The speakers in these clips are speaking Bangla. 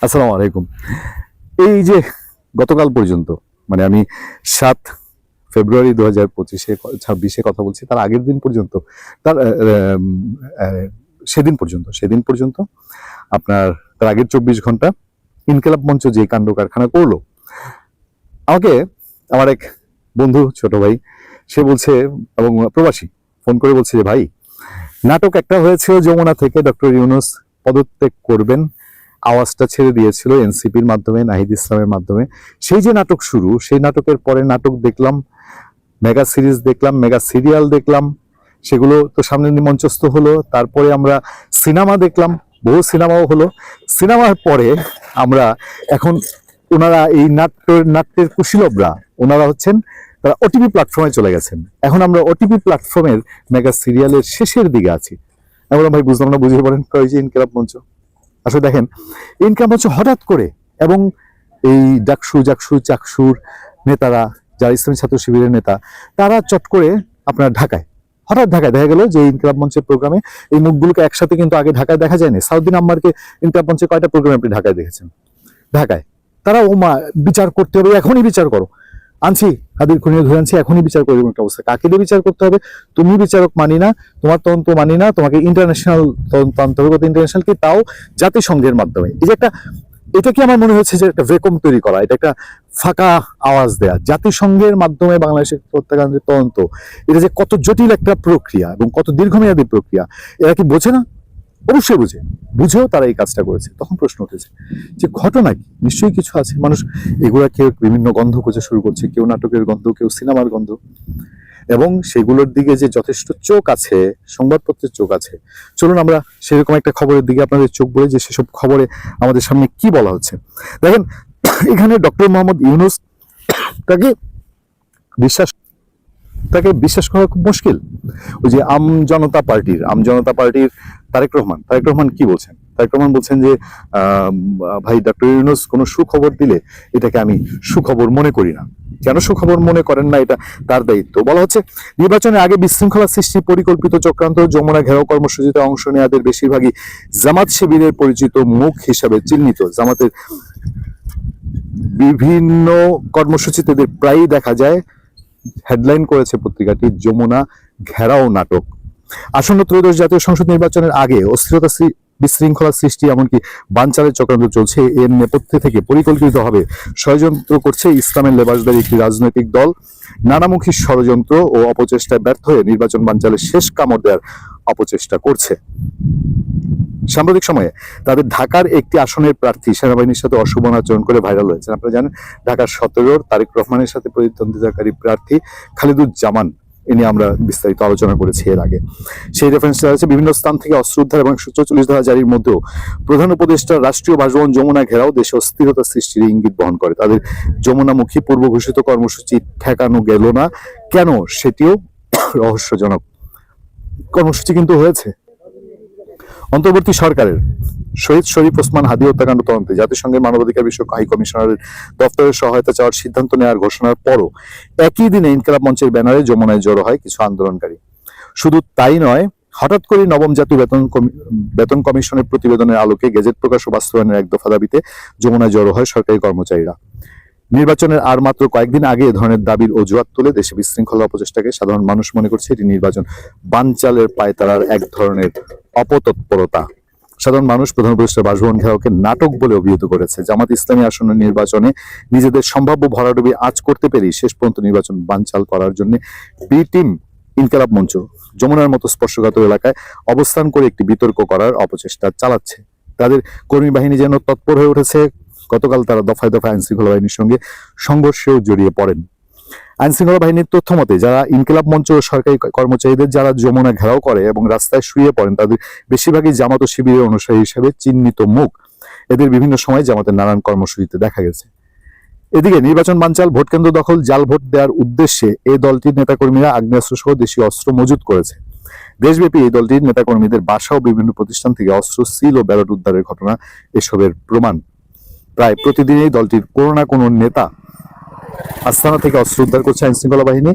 আসসালামু আলাইকুম। এই যে গতকাল পর্যন্ত, মানে আমি 7 ফেব্রুয়ারি 2025-26 কথা বলছি, তার আগের দিন পর্যন্ত, তার সেদিন পর্যন্ত আপনার তার আগের 24 ঘন্টা ইনকিলাব মঞ্চ যে কাণ্ড কারখানা করলো, আমাকে আমার এক বন্ধু, ছোট ভাই, সে বলছে, এবং প্রবাসী, ফোন করে বলছে যে ভাই, নাটক একটা হয়েছিল যমুনা থেকে, ডক্টর ইউনূস পদত্যাগ করবেন, আওয়াজটা ছেড়ে দিয়েছিল এনসিপির মাধ্যমে, নাহিদ ইসলামের মাধ্যমে। সেই যে নাটক শুরু, সেই নাটকের পরে নাটক দেখলাম, মেগা সিরিজ দেখলাম, মেগা সিরিয়াল দেখলাম, সেগুলো তো সামনে মঞ্চস্থ হলো। তারপরে আমরা সিনেমা দেখলাম, বহু সিনেমাও হলো। সিনেমার পরে আমরা এখন, ওনারা এই নাট্যের কুশীলবরা, ওনারা হচ্ছেন, তারা ওটিপি প্ল্যাটফর্মে চলে গেছেন। এখন আমরা ওটিপি প্ল্যাটফর্মের মেগা সিরিয়ালের শেষের দিকে আছি। আমি বললাম ভাই, বুঝলাম না, বুঝিয়ে বলেন কই যে ইনকিলাব মঞ্চ। আসলে দেখেন, ইনকিলাব মঞ্চ হঠাৎ করে, এবং এই চাকসুর নেতারা, যারা ইসলামী ছাত্র শিবিরের নেতা, তারা চট করে আপনার হঠাৎ ঢাকায় দেখা গেল যে ইনকিলাব মঞ্চের প্রোগ্রামে এই মুখগুলোকে একসাথে কিন্তু আগে ঢাকায় দেখা যায়নি। সাউদ্দিন আম্মারকে ইনকিলাব মঞ্চে কয়টা প্রোগ্রামে আপনি ঢাকায় দেখেছেন? ঢাকায়। তারা ওমা বিচার করতে হবে, এখনই বিচার করো, আনছি হাদির খুনিয়ে ধরে আনছি, এখনই বিচার করে একটা অবস্থা। কাকে দিয়ে বিচার করতে হবে? তুমি বিচারক মানি না, তোমার তদন্ত মানি না, তোমাকে ইন্টারন্যাশনাল তদন্ত আনতে হবে। ইন্টারন্যাশনাল কি? তাও জাতিসংঘের মাধ্যমে। এই যে একটা, এটা কি আমার মনে হচ্ছে যে একটা ভ্যাকুম তৈরি করা, এটা একটা ফাঁকা আওয়াজ দেয়া। জাতিসংঘের মাধ্যমে বাংলাদেশের হত্যাকাণ্ডের তদন্ত, এটা যে কত জটিল একটা প্রক্রিয়া এবং কত দীর্ঘমেয়াদী প্রক্রিয়া, এরা কি বোঝে না? অবশ্যই বুঝেও তারা এই কাজটা করেছে। তখন প্রশ্ন উঠেছে যে ঘটনা কি? নিশ্চয়ই কিছু আছে। মানুষ এগুলা, কেউ বিভিন্ন গন্ধ খুঁজে শুরু করছে, কেউ নাটকের গন্ধ, কেউ সিনেমার গন্ধ, এবং সেগুলোর দিকে যে যথেষ্ট চোখ আছে, সংবাদপত্রের চোখ আছে। চলুন আমরা সেরকম একটা খবরের দিকে আপনাদের চোখ বলে, যে সেসব খবরে আমাদের সামনে কি বলা হচ্ছে। দেখেন, এখানে ডক্টর মোহাম্মদ ইউনূস, তাকে বিশ্বাস বিশ্বাস করা খুব মুশকিল। ওই যে আমজনতা পার্টির তারেক রহমান কি বলছেন? তারেক রহমান বলছেন যে ভাই, ডক্টর ইউনূস কোনো সুখবর দিলে এটাকে আমি সুখবর মনে করি না। কেন সুখবর মনে করেন না, এটা তার দায়িত্ব। বলা হচ্ছে, নির্বাচনের আগে বিশৃঙ্খলা সৃষ্টি পরিকল্পিত চক্রান্ত, যমুনা ঘেরাও কর্মসূচিতে অংশ নেওয়াদের বেশিরভাগই জামাত শিবিরের পরিচিত মুখ হিসাবে চিহ্নিত। জামাতের বিভিন্ন কর্মসূচিতে প্রায়ই দেখা যায়। হেডলাইন করেছে পত্রিকাটি, যমুনা ঘেরাও নাটক। আসন্ন ত্রয়োদশ জাতীয় সংসদ নির্বাচনের আগে অস্থিরতা, বিশৃঙ্খলা সৃষ্টি, এমনকি বানচালের চক্রান্ত চলছে। এর নেপথ্যে থেকে পরিকল্পিতভাবে ষড়যন্ত্র করছে ইসলামের লেবাসদারী একটি রাজনৈতিক দল। নানামুখী ষড়যন্ত্র ও অপচেষ্টায় ব্যর্থ হয়ে নির্বাচন বানচালের শেষ কামড় দেওয়ার অপচেষ্টা করছে। সাম্প্রতিক সময়ে তাদের ঢাকার একটি আসনের প্রার্থী সেনাবাহিনীর সাথে অশুভ আচরণ করে ভাইরাল হয়েছেন। আপনারা জানেন, ঢাকার 17-র তারেক রহমানের সাথে প্রতিদ্বন্দ্বিতাকারী প্রার্থী খালিদুজ্জামান, এ নিয়ে আমরা বিস্তারিত আলোচনা করেছি এর আগে। সেই রেফারেন্সটা হচ্ছে, বিভিন্ন স্থান থেকে অস্ত্র উদ্ধার এবং 144 ধারা জারির মধ্যেও প্রধান উপদেষ্টা রাষ্ট্রীয় বাসভবন যমুনা ঘেরাও দেশে অস্থিরতা সৃষ্টির ইঙ্গিত বহন করে। তাদের যমুনামুখী পূর্ব ঘোষিত কর্মসূচি ঠেকানো গেল না কেন, সেটিও রহস্যজনক। কর্মসূচি কিন্তু হয়েছে। অন্তর্বর্তী সরকারের শহীদ শরীফ ওসমান হাদি হত্যাকাণ্ড তদন্তে জাতিসংঘের মানবাধিকার বিষয়ক হাই কমিশনারের দপ্তরের সহায়তা চাওয়ার সিদ্ধান্ত নেওয়ার ঘোষণার পরও একই দিনে ইনকিলাব মঞ্চের ব্যানারে যমুনায় জড়ো হয় কিছু আন্দোলনকারী। শুধু তাই নয়, হঠাৎ করে নবম জাতীয় বেতন কমিশনের প্রতিবেদনের আলোকে গেজেট প্রকাশ ও বাস্তবায়নের এক দফা দাবিতে যমুনায় জড়ো হয় সরকারি কর্মচারীরা। নির্বাচনের আর মাত্র কয়েকদিন আগে এ ধরনের দাবির অজুহাত তুলে দেশে বিশৃঙ্খলা অপচেষ্টাকে সাধারণ মানুষ মনে করছে এটি নির্বাচন বানচালের পায়তারার এক ধরনের অপতৎপরতা। সাধারণ মানুষ প্রধান উপদেষ্টার বাসভবন ঘেরাওকে নাটক বলে অভিহিত করেছে। জামাত ইসলামী আসন্ন নির্বাচনে নিজেদের সম্ভাব্য ভরাডুবি আঁচ করতে পেরেই শেষ পর্যন্ত নির্বাচন বানচাল করার জন্য বি টিম ইনকিলাব মঞ্চ যমুনার মতো স্পর্শকাতর এলাকায় অবস্থান করে একটি বিতর্ক করার অপচেষ্টা চালাচ্ছে। তাদের কর্মী বাহিনী যেন তৎপর হয়ে উঠেছে। গতকাল তারা দফায় দফায় আইনশৃঙ্খলা বাহিনীর সঙ্গে সংঘর্ষেও জড়িয়ে পড়েন। আইনশৃঙ্খলা বাহিনীর তথ্য মতে, যারা ইনকিলাব মঞ্চ ও সরকারি কর্মচারীদের যারা যমুনা ঘেরাও করে এবং রাস্তায় শুয়ে পড়েন, তাদের বেশিরভাগই জামাত ও শিবিরের অনুসারী হিসেবে চিহ্নিত মুখ। এদের বিভিন্ন সময় জামাতের নানান কর্মসূচিতে দেখা গেছে। এদিকে নির্বাচন বানচাল, ভোটকেন্দ্র দখল, জাল ভোট দেওয়ার উদ্দেশ্যে এই দলটির নেতাকর্মীরা আগ্নেয়াস্ত্র সহ দেশীয় অস্ত্র মজুত করেছে। দেশব্যাপী এই দলটির নেতাকর্মীদের বাসা ও বিভিন্ন প্রতিষ্ঠান থেকে অস্ত্র, সিল ও ব্যালট উদ্ধারের ঘটনা এসবের প্রমাণ। প্রায় প্রতিদিনই দলটির কোনো না কোনো নেতা আস্তানা থেকে অস্ত্র উদ্ধার করছে আইনশৃঙ্খলা বাহিনী।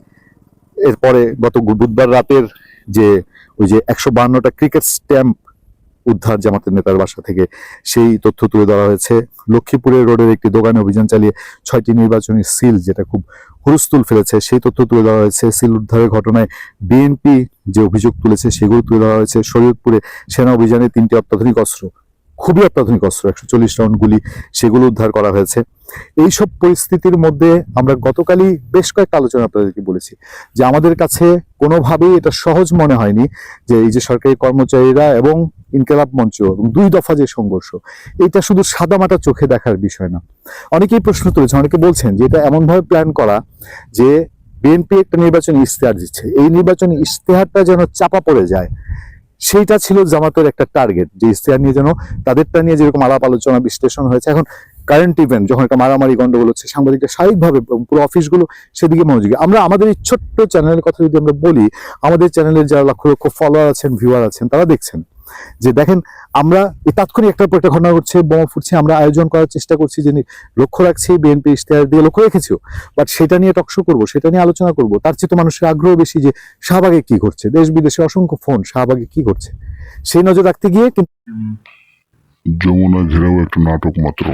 এরপরে গত বুধবার রাতের যে ওই যে 152টা ক্রিকেট স্ট্যাম্প উদ্ধার জামাতের নেতার বাসা থেকে, সেই তথ্য তুলে ধরা হয়েছে লক্ষ্মীপুরের রোডের একটি দোকানে অভিযান চালিয়ে 6টি নির্বাচনী সিল, যেটা খুব হুলস্থুল ফেলেছে, সেই তথ্য তুলে ধরা হয়েছে। সিল উদ্ধারের ঘটনায় বিএনপি যে অভিযোগ তুলেছে সেগুলো তুলে ধরা হয়েছে। শরীয়তপুরে সেনা অভিযানে 3টি অত্যাধুনিক অস্ত্র, খুবই অত্যাধুনিক অস্ত্র, 140 রাউন্ড গুলি, সেগুলো উদ্ধার করা হয়েছে। এইসব পরিস্থিতির মধ্যে আমরা গতকালই বেশ কয়েকটা আলোচনা আপনাদেরকে বলেছি যে আমাদের কাছে কোনোভাবেই এটা সহজ মনে হয়নি যে এই যে সরকারি কর্মচারীরা এবং ইনকিলাব মঞ্চ এবং 2 দফা যে সংঘর্ষ, এটা শুধু সাদামাটা চোখে দেখার বিষয় না। অনেকেই প্রশ্ন তুলেছেন, অনেকে বলছেন যে এটা এমনভাবে প্ল্যান করা যে বিএনপি একটা নির্বাচনী ইশতেহার দিচ্ছে, এই নির্বাচনী ইশতেহারটা যেন চাপা পড়ে যায়, সেইটা ছিল জামাতের একটা টার্গেট, যে ইশতেহার নিয়ে যেন তাদেরটা নিয়ে যেরকম আলাপ আলোচনা বিশ্লেষণ হয়েছে, এখন কারেন্ট ইভেন্ট যখন একটা মারামারি গন্ডগোল হচ্ছে, সাংবাদিকরা স্বাভাবিকভাবে পুরো অফিসগুলো সেদিকে মনোযোগী। আমরা আমাদের এই ছোট্ট চ্যানেলের কথা যদি আমরা বলি, আমাদের চ্যানেলের যারা লক্ষ লক্ষ ফলোয়ার আছেন, ভিউয়ার আছেন, তারা দেখছেন যে দেখেন আমরা এই তাৎক্ষণিক একটার পর একটা ঘটনা ঘটছে, বোমা ফুটছে, আমরা আয়োজন করার চেষ্টা করছি, যে লক্ষ্য রাখছি, বিএনপি ইশতেহার দিয়ে লক্ষ্য রেখেছিও, বাট সেটা নিয়ে টকশো করবো, সেটা নিয়ে আলোচনা করবো, তার চেয়ে তো মানুষের আগ্রহ বেশি যে শাহবাগে কি ঘটছে, দেশ বিদেশে অসংখ্য ফোন শাহবাগে কি ঘটছে, সেই নজর রাখতে গিয়ে কিন্তু যমুনা ঘেরাও একটা নাটক মাত্র।